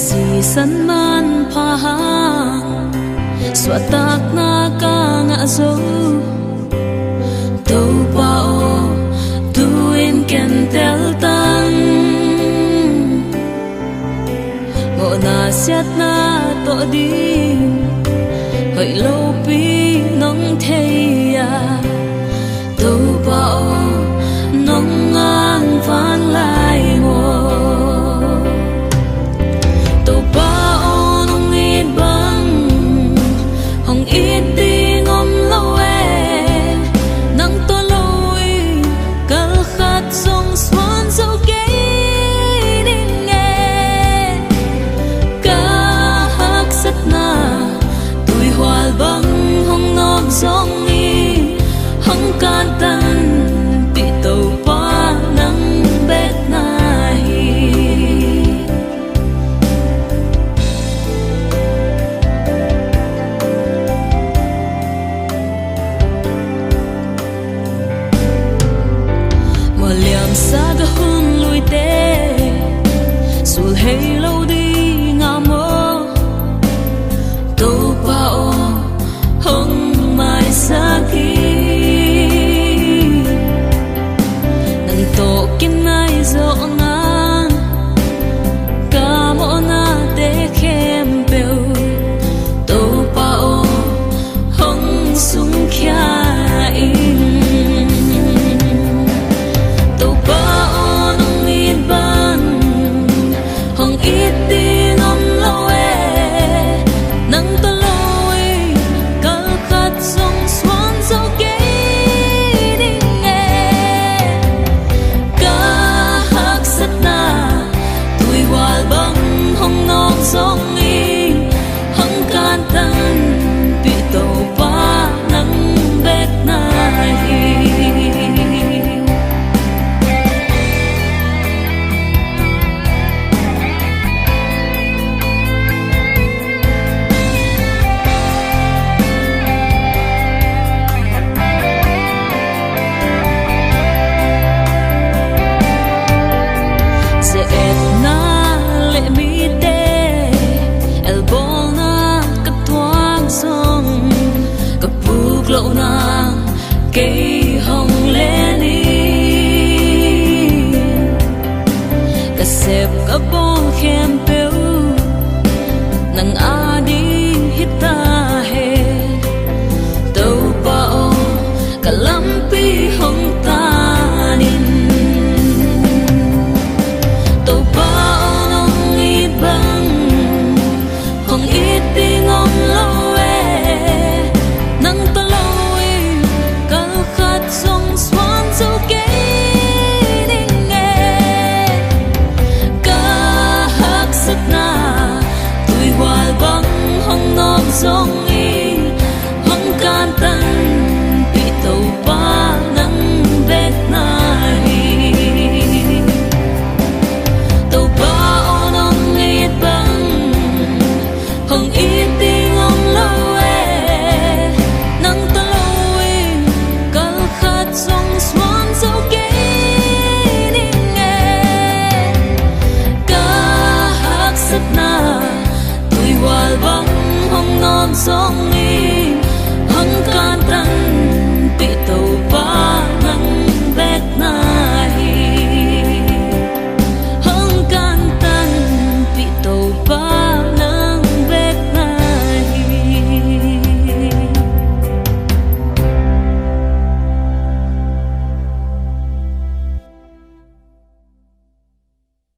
si san man pha hang xóa tak na ka ngã dấu tàu bao tu em ken tel tăng ngộ na xét na to đi hơi lâu pi nong thei à tàu bao nong ngang van lại ngô tàu bao nong ít băng hong ít đi ngom lâu e nang to lôi kal khát sông xoan dâu ghé đến nghe ca hắc sắt na tuổi hoa băng hong nôm sông đi hong can tan bị tàu pa nang bet nai mà liam sa ga hun lui te sul hey lâu đi ngà mơ tàu pa o hong mai sa ki to kinai zo ngan ka mo na te khem peu to pa o hong sung kya in to pa o nong ít ban hong ít đi ngom lo e nang to loi kal khat song swan zo ke sông đi hong can tan bị tàu pa nắng bet nai se et na le mi te lộ nàng cây hồng lên đi cả xếp cả bông khem béo nàng